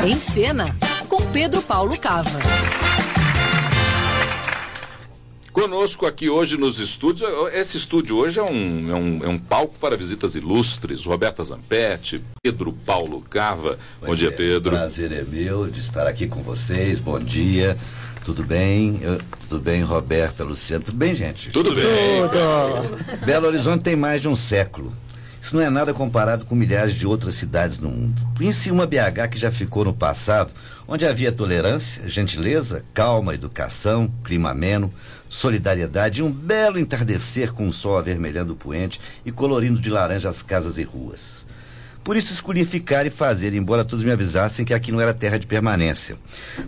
Em Cena, com Pedro Paulo Cava. Conosco aqui hoje nos estúdios, esse estúdio hoje é um palco para visitas ilustres. Roberta Zampetti, Pedro Paulo Cava. Bom dia, Pedro. O prazer é meu de estar aqui com vocês. Bom dia. Tudo bem? Tudo bem, Roberta, Luciano? Tudo bem, gente? Tudo bem. Tudo. Belo Horizonte tem mais de um século. Isso não é nada comparado com milhares de outras cidades no mundo. Pense em uma BH que já ficou no passado, onde havia tolerância, gentileza, calma, educação, clima ameno, solidariedade e um belo entardecer com o sol avermelhando o poente e colorindo de laranja as casas e ruas. Por isso escolhi ficar e fazer, embora todos me avisassem que aqui não era terra de permanência.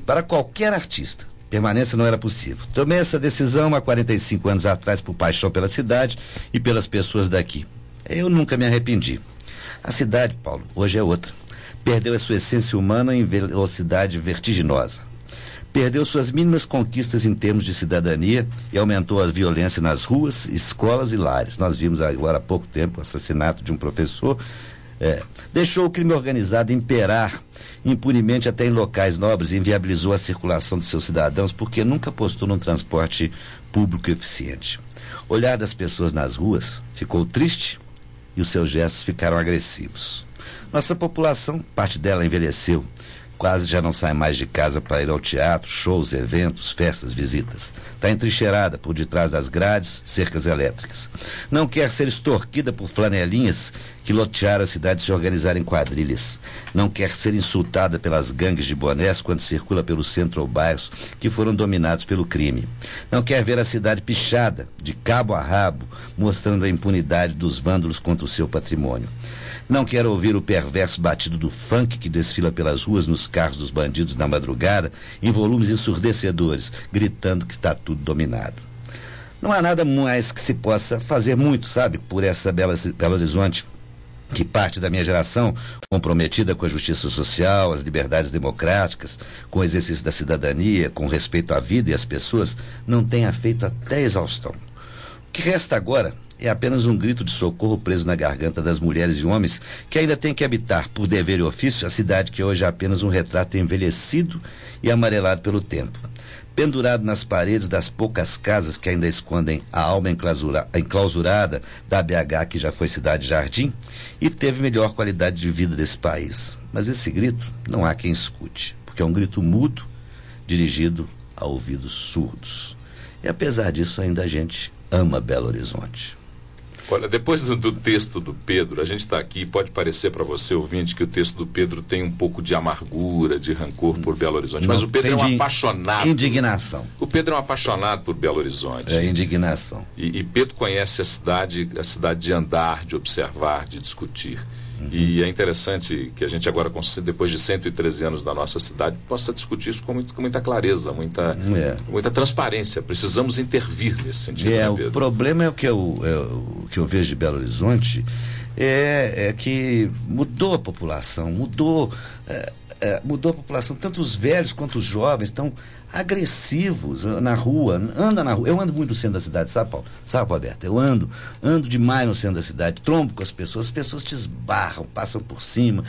Para qualquer artista, permanência não era possível. Tomei essa decisão há 45 anos atrás por paixão pela cidade e pelas pessoas daqui. Eu nunca me arrependi. A cidade, Paulo, hoje é outra. Perdeu a sua essência humana em velocidade vertiginosa. Perdeu suas mínimas conquistas em termos de cidadania e aumentou a violência nas ruas, escolas e lares. Nós vimos agora há pouco tempo o assassinato de um professor. Deixou o crime organizado imperar impunemente até em locais nobres e inviabilizou a circulação de seus cidadãos porque nunca apostou num transporte público eficiente. O olhar das pessoas nas ruas ficou triste e os seus gestos ficaram agressivos. Nossa população, parte dela envelheceu, quase já não sai mais de casa para ir ao teatro, shows, eventos, festas, visitas. Está entrincheirada por detrás das grades, cercas elétricas. Não quer ser extorquida por flanelinhas que lotearam a cidade e se organizaram em quadrilhas. Não quer ser insultada pelas gangues de bonés quando circula pelo centro ou bairros que foram dominados pelo crime. Não quer ver a cidade pichada, de cabo a rabo, mostrando a impunidade dos vândalos contra o seu patrimônio. Não quer ouvir o perverso batido do funk que desfila pelas ruas nos carros dos bandidos na madrugada, em volumes ensurdecedores, gritando que está tudo dominado. Não há nada mais que se possa fazer muito, sabe, por essa Belo Horizonte, que parte da minha geração, comprometida com a justiça social, as liberdades democráticas, com o exercício da cidadania, com respeito à vida e às pessoas, não tenha feito até exaustão. O que resta agora é apenas um grito de socorro preso na garganta das mulheres e homens que ainda têm que habitar, por dever e ofício, a cidade que hoje é apenas um retrato envelhecido e amarelado pelo tempo. Pendurado nas paredes das poucas casas que ainda escondem a alma enclausurada da BH, que já foi cidade-jardim e teve melhor qualidade de vida desse país. Mas esse grito não há quem escute, porque é um grito mudo, dirigido a ouvidos surdos. E apesar disso, ainda a gente ama Belo Horizonte. Olha, depois do texto do Pedro, a gente está aqui, pode parecer para você, ouvinte, que o texto do Pedro tem um pouco de amargura, de rancor por Belo Horizonte, mas o Pedro é um apaixonado. Indignação. O Pedro é um apaixonado por Belo Horizonte. É indignação. E Pedro conhece a cidade de andar, de observar, de discutir. E é interessante que a gente agora, depois de 113 anos da nossa cidade, possa discutir isso com muita clareza, muita transparência. Precisamos intervir nesse sentido, né, Pedro? O problema é o que eu vejo de Belo Horizonte é que mudou a população, mudou a população, tanto os velhos quanto os jovens estão agressivos na rua, anda na rua. Eu ando muito no centro da cidade, sabe, Paulo? Sabe, Roberto? Eu ando demais no centro da cidade, trombo com as pessoas te esbarram, passam por cima.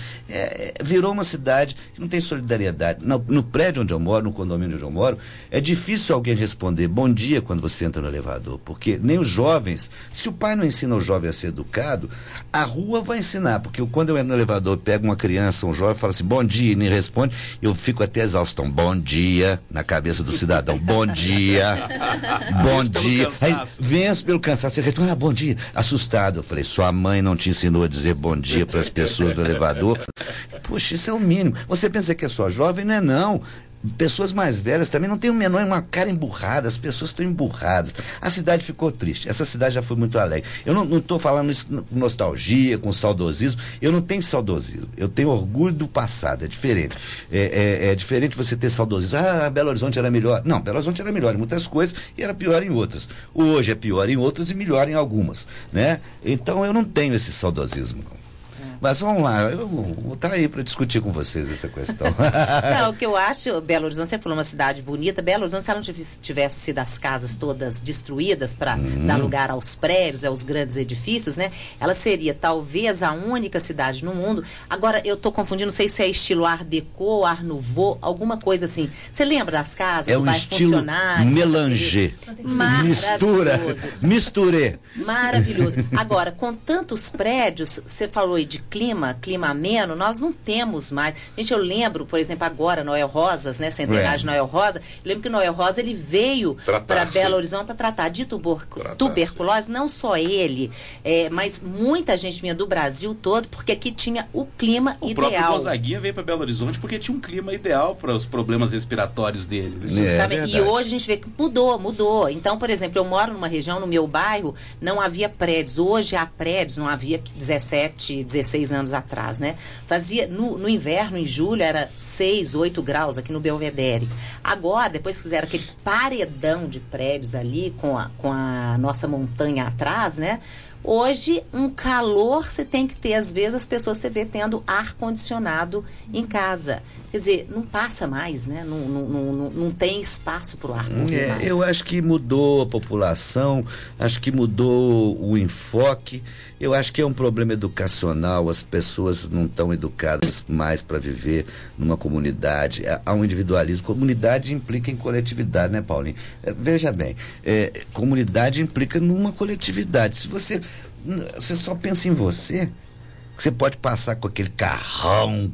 Virou uma cidade que não tem solidariedade. No prédio onde eu moro, no condomínio onde eu moro, é difícil alguém responder bom dia quando você entra no elevador, porque nem os jovens, se o pai não ensina o jovem a ser educado, a rua vai ensinar, porque quando eu entro no elevador, pego uma criança, um jovem, falo assim, bom dia, e nem responde, eu fico até exaustão, bom dia, na cabeça do cidadão, bom dia, bom dia. Aí venço pelo cansaço, você retorna, bom dia, assustado. Eu falei, sua mãe não te ensinou a dizer bom dia para as pessoas do elevador? Puxa, isso é o mínimo. Você pensa que é só jovem? Não é não. Pessoas mais velhas também não tem uma cara emburrada, as pessoas estão emburradas. A cidade ficou triste, essa cidade já foi muito alegre. Eu não estou falando isso com nostalgia, com saudosismo, eu não tenho saudosismo, eu tenho orgulho do passado, é diferente. É diferente você ter saudosismo, Belo Horizonte era melhor. Não, Belo Horizonte era melhor em muitas coisas e era pior em outras. Hoje é pior em outras e melhor em algumas, né? Então eu não tenho esse saudosismo, não. Mas vamos lá, eu vou estar aí para discutir com vocês essa questão. Não, o que eu acho, Belo Horizonte, você falou uma cidade bonita. Belo Horizonte, se ela não tivesse sido as casas todas destruídas para dar lugar aos prédios, aos grandes edifícios, né? Ela seria talvez a única cidade no mundo. Agora, eu estou confundindo, não sei se é estilo Art Deco, Art Nouveau, alguma coisa assim. Você lembra das casas? É um estilo mélanger. Misturê. Maravilhoso. Agora, com tantos prédios, você falou aí de clima ameno, nós não temos mais. Gente, eu lembro, por exemplo, agora, Noel Rosas, né? Centenário de Noel Rosa. Eu lembro que o Noel Rosa, ele veio para Belo Horizonte para tratar de tuberculose. Não só ele, mas muita gente vinha do Brasil todo, porque aqui tinha o clima ideal. O próprio Gonzaguinha veio para Belo Horizonte porque tinha um clima ideal para os problemas respiratórios dele. E hoje a gente vê que mudou. Então, por exemplo, eu moro numa região, no meu bairro, não havia prédios. Hoje há prédios, não havia 17, 16 anos atrás, né? Fazia, no inverno, em julho, era 6, 8 graus aqui no Belvedere. Agora, depois que fizeram aquele paredão de prédios ali, com a nossa montanha atrás, né? Hoje, um calor você tem que ter, às vezes, as pessoas você vê tendo ar-condicionado em casa. Quer dizer, não passa mais, né? Não tem espaço para o ar. Eu acho que mudou a população, acho que mudou o enfoque, eu acho que é um problema educacional, as pessoas não estão educadas mais para viver numa comunidade, há um individualismo. Comunidade implica em coletividade, né, Paulinho? Veja bem, comunidade implica numa coletividade. Se você só pensa em você pode passar com aquele carrão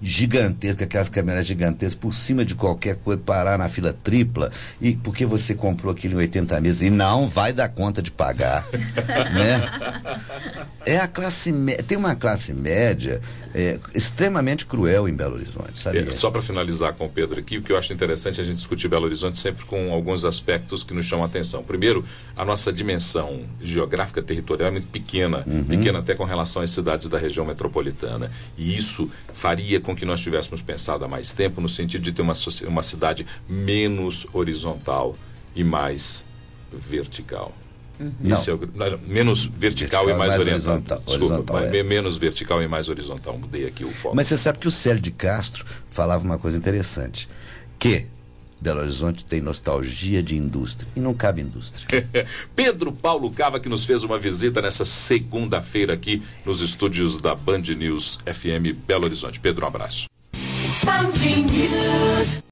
gigantesco, aquelas caminhonetas gigantescas por cima de qualquer coisa, parar na fila tripla, e porque você comprou aquilo em 80 meses e não vai dar conta de pagar, né? Tem uma classe média extremamente cruel em Belo Horizonte, sabe? Só para finalizar com o Pedro aqui, o que eu acho interessante é a gente discutir Belo Horizonte sempre com alguns aspectos que nos chamam a atenção. Primeiro, a nossa dimensão geográfica territorial é muito pequena, pequena até com relação às cidades da região metropolitana, e isso faria com que nós tivéssemos pensado há mais tempo no sentido de ter uma cidade menos horizontal e mais vertical. Menos vertical e mais horizontal. Desculpa, menos vertical e mais horizontal. Mudei aqui o foco. Mas você sabe que o Célio de Castro falava uma coisa interessante, que Belo Horizonte tem nostalgia de indústria, e não cabe indústria. Pedro Paulo Cava, que nos fez uma visita nessa segunda-feira aqui nos estúdios da Band News FM Belo Horizonte. Pedro, um abraço.